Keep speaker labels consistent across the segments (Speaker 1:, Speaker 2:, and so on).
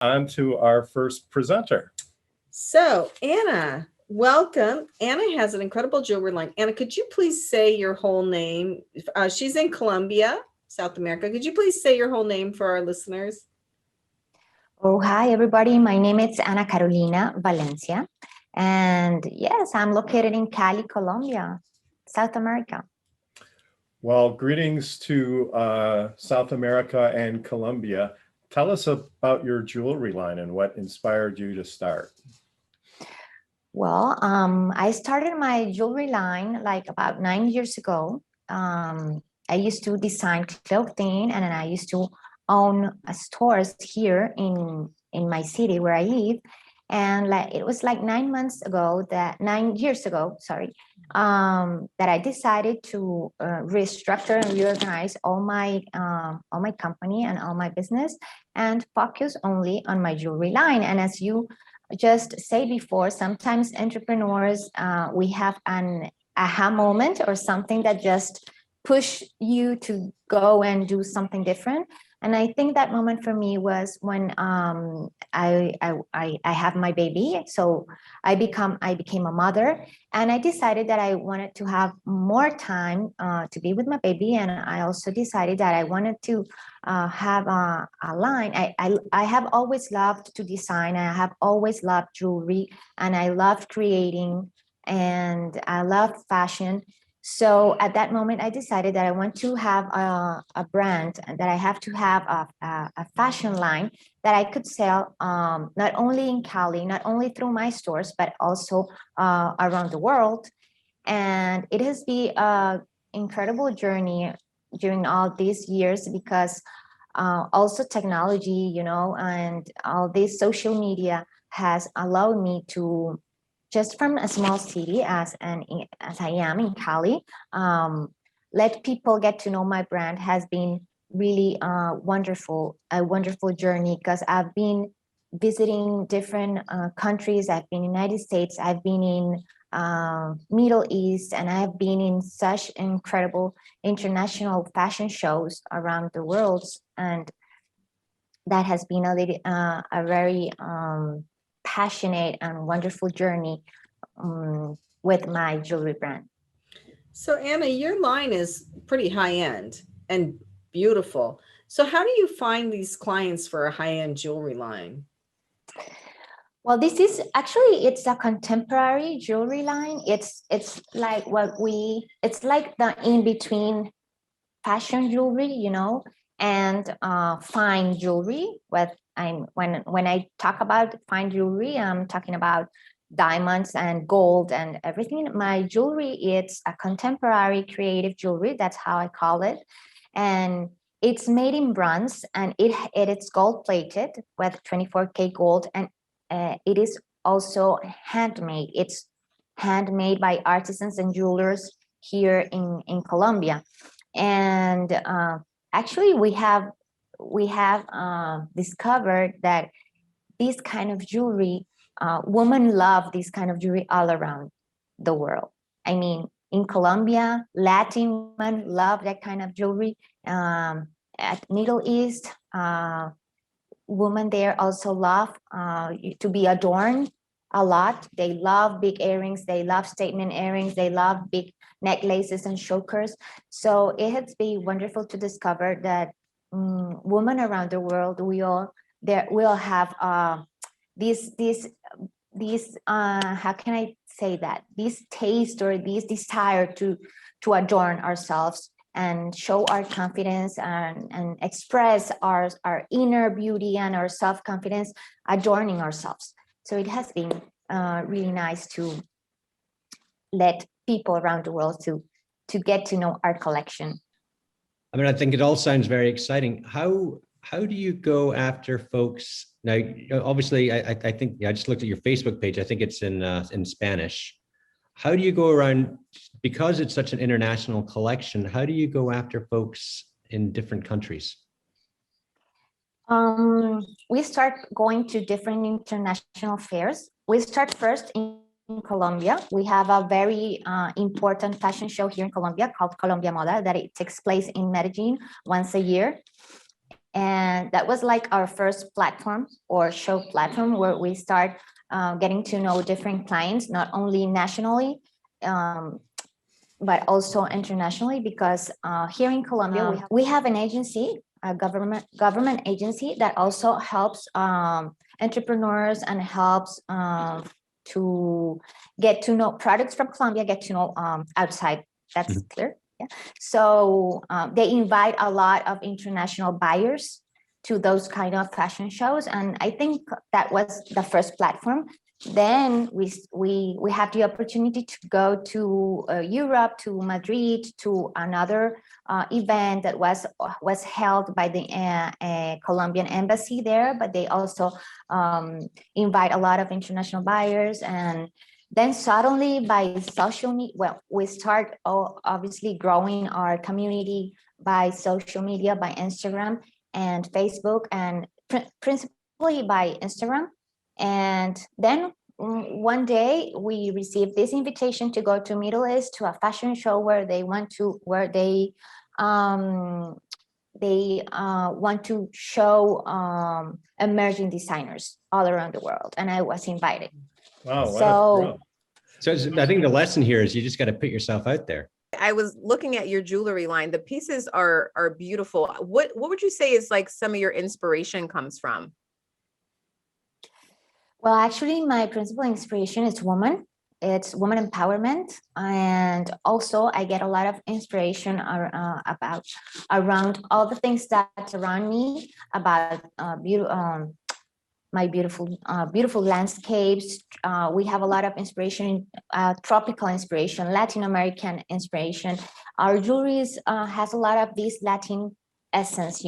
Speaker 1: On to our first presenter.
Speaker 2: So, Anna, welcome. Anna has an incredible jewelry line. Anna, could you please say your whole name? She's in Colombia, South America. Could you please say your whole name for our listeners?
Speaker 3: Oh, hi, everybody. My name is Ana Carolina Valencia. And yes, I'm located in Cali, Colombia, South America.
Speaker 1: Well, greetings to South America and Colombia. Tell us about your jewelry line and what inspired you to start.
Speaker 3: Well, I started my jewelry line like about 9 years ago. I used to design clothing, and then I used to own stores here in my city where I live. And like it was like 9 months ago, 9 years ago, sorry, that I decided to restructure and reorganize all my company and all my business, and focus only on my jewelry line. And as you just say before, sometimes entrepreneurs, we have an aha moment or something that just push you to go and do something different. And I think that moment for me was when I have my baby. So I became a mother, and I decided that I wanted to have more time to be with my baby. And I also decided that I wanted to have a line. I have always loved to design. I have always loved jewelry, and I loved creating, and I love fashion. So at that moment, I decided that I want to have a brand, and that I have to have a fashion line that I could sell not only in Cali, not only through my stores, but also around the world. And it has been an incredible journey during all these years, because also technology, and all this social media has allowed me to, just from a small city as I am in Cali, let people get to know my brand has been really a wonderful journey, because I've been visiting different countries. I've been in the United States, I've been in Middle East, and I have been in such incredible international fashion shows around the world. And that has been a very passionate and wonderful journey with my jewelry brand.
Speaker 2: So, Anna, your line is pretty high end and beautiful. So, how do you find these clients for a high end jewelry line?
Speaker 3: Well, this is actually, it's a contemporary jewelry line. It's like it's like the in between fashion jewelry, and fine jewelry. When I talk about fine jewelry, I'm talking about diamonds and gold and everything. My jewelry, it's a contemporary creative jewelry. That's how I call it. And it's made in bronze, and it's gold plated with 24K gold, and it is also handmade. It's handmade by artisans and jewelers here in Colombia. And actually, we have discovered that this kind of jewelry, women love this kind of jewelry all around the world. I mean, in Colombia, Latin women love that kind of jewelry. At Middle East, women there also love to be adorned a lot. They love big earrings, they love statement earrings, they love big necklaces and chokers. So it has been wonderful to discover that women around the world, we all have this how can I say that, this taste or this desire to adorn ourselves and show our confidence, and express our inner beauty and our self-confidence, adorning ourselves. So it has been really nice to let people around the world to get to know our collection.
Speaker 4: I mean, I think it all sounds very exciting. How do you go after folks now? Obviously, I think I just looked at your Facebook page. I think it's in Spanish. How do you go around, because it's such an international collection, how do you go after folks in different countries?
Speaker 3: We start going to different international fairs. We start first in Colombia. We have a very important fashion show here in Colombia called Colombia Moda, that it takes place in Medellin once a year. And that was like our first platform or show platform where we start getting to know different clients, not only nationally, but also internationally, because here in Colombia, we have an agency, a government agency that also helps entrepreneurs and helps to get to know products from Colombia, get to know outside. That's clear. Yeah. So they invite a lot of international buyers to those kind of fashion shows, and I think that was the first platform. Then we have the opportunity to go to Europe, to Madrid, to another event that was held by the Colombian embassy there, but they also invite a lot of international buyers. And then suddenly by social media, well, we start obviously growing our community by social media, by Instagram and Facebook, and principally by Instagram. And then one day we received this invitation to go to Middle East to a fashion show where they want to show emerging designers all around the world, and I was invited.
Speaker 1: Wow.
Speaker 3: So
Speaker 4: I think the lesson here is you just got to put yourself out there.
Speaker 5: I was looking at your jewelry line. The pieces are beautiful. What would you say is like some of your inspiration comes from?
Speaker 3: well, actually, my principal inspiration is woman. It's woman empowerment, and also I get a lot of inspiration around all the things that surround me, about my beautiful landscapes. We have a lot of inspiration, tropical inspiration, Latin American inspiration. Our jewelry has a lot of this Latin essence,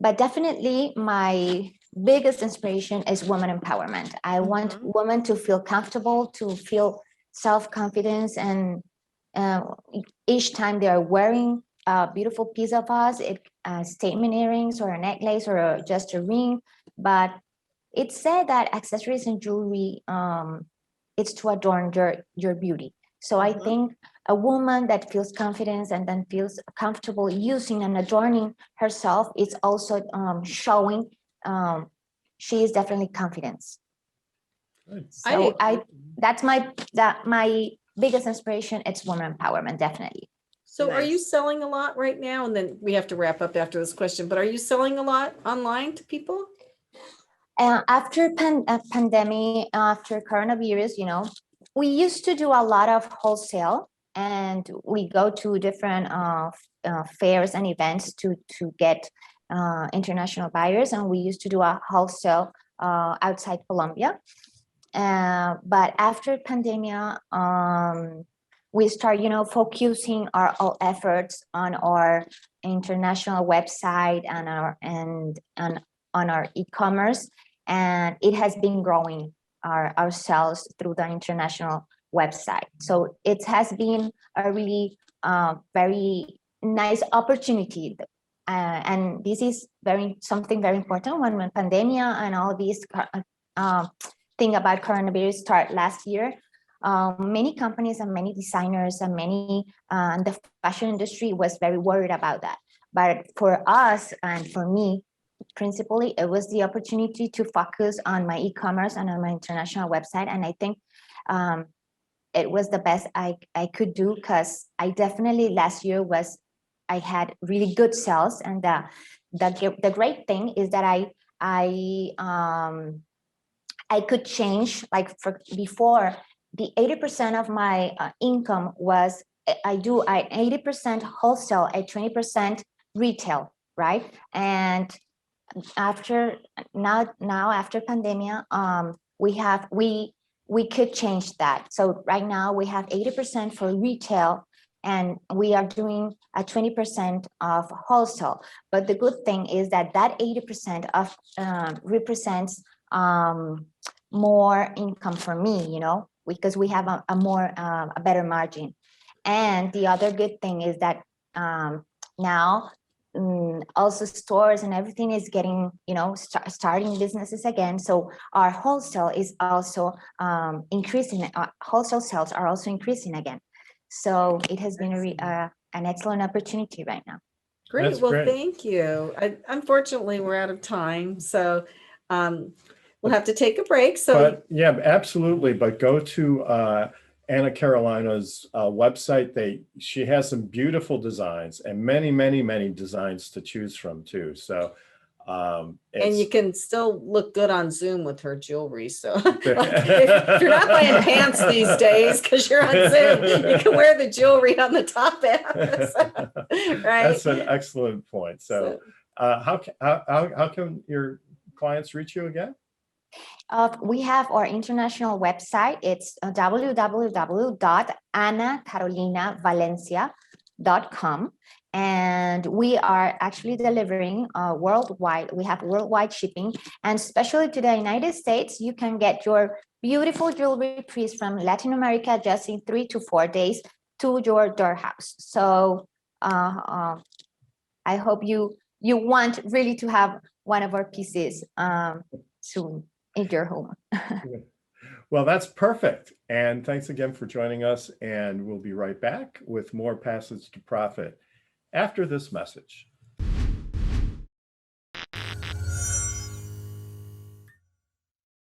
Speaker 3: but definitely my biggest inspiration is woman empowerment. I want women to feel comfortable, to feel self-confidence, and each time they are wearing a beautiful piece of us, statement earrings or a necklace or just a ring, but it's said that accessories and jewelry, it's to adorn your beauty. So I think a woman that feels confidence and then feels comfortable using and adorning herself is also showing she is definitely confidence. So that's my biggest inspiration. It's woman empowerment, definitely.
Speaker 2: So
Speaker 5: Nice.
Speaker 2: Are you selling a lot right now? And then we have to wrap up after this question, but are you selling a lot online to people?
Speaker 3: After pandemic, after coronavirus, we used to do a lot of wholesale, and we go to different fairs and events to get international buyers, and we used to do a wholesale outside Colombia. But after pandemic, we start, focusing all efforts on our international website and on our e-commerce, and it has been growing our sales through the international website. So it has been a really very nice opportunity. And this is something very important when pandemic and all these thing about coronavirus start last year. Many companies and many designers and the fashion industry was very worried about that. But for us and for me, principally, it was the opportunity to focus on my e-commerce and on my international website. And I think it was the best I could do, because I definitely last year I had really good sales. And the great thing is that I could change, like before, the 80% of my income was I 80% wholesale, at 20% retail, right? And after pandemic, we could change that. So right now we have 80% for retail, and we are doing a 20% of wholesale. But the good thing is that 80% of represents more income for me, because we have a better margin. And the other good thing is that now also stores and everything is getting, starting businesses again. So our wholesale is also increasing. Wholesale sales are also increasing again. So it has been an excellent opportunity right now.
Speaker 2: Great.
Speaker 1: That's
Speaker 2: Well,
Speaker 1: great.
Speaker 2: thank you. Unfortunately, we're out of time, so we'll have to take a break. So
Speaker 1: But yeah, absolutely. But go to Anna Carolina's website. She has some beautiful designs and many, many, many designs to choose from too. So
Speaker 2: and you
Speaker 1: it's
Speaker 2: can still look good on Zoom with her jewelry. So like, if you're not buying pants these days because you're on Zoom, you can wear the jewelry on the top end. So, right.
Speaker 1: That's an excellent point. So how can your clients reach you again?
Speaker 3: We have our international website. It's www.anacarolinavalencia.com. And we are actually delivering worldwide. We have worldwide shipping. And especially to the United States, you can get your beautiful jewelry piece from Latin America just in 3 to 4 days to your door house. So I hope you want really to have one of our pieces soon in your home.
Speaker 1: Well, that's perfect. And thanks again for joining us. And we'll be right back with more Passage to Profit after this message.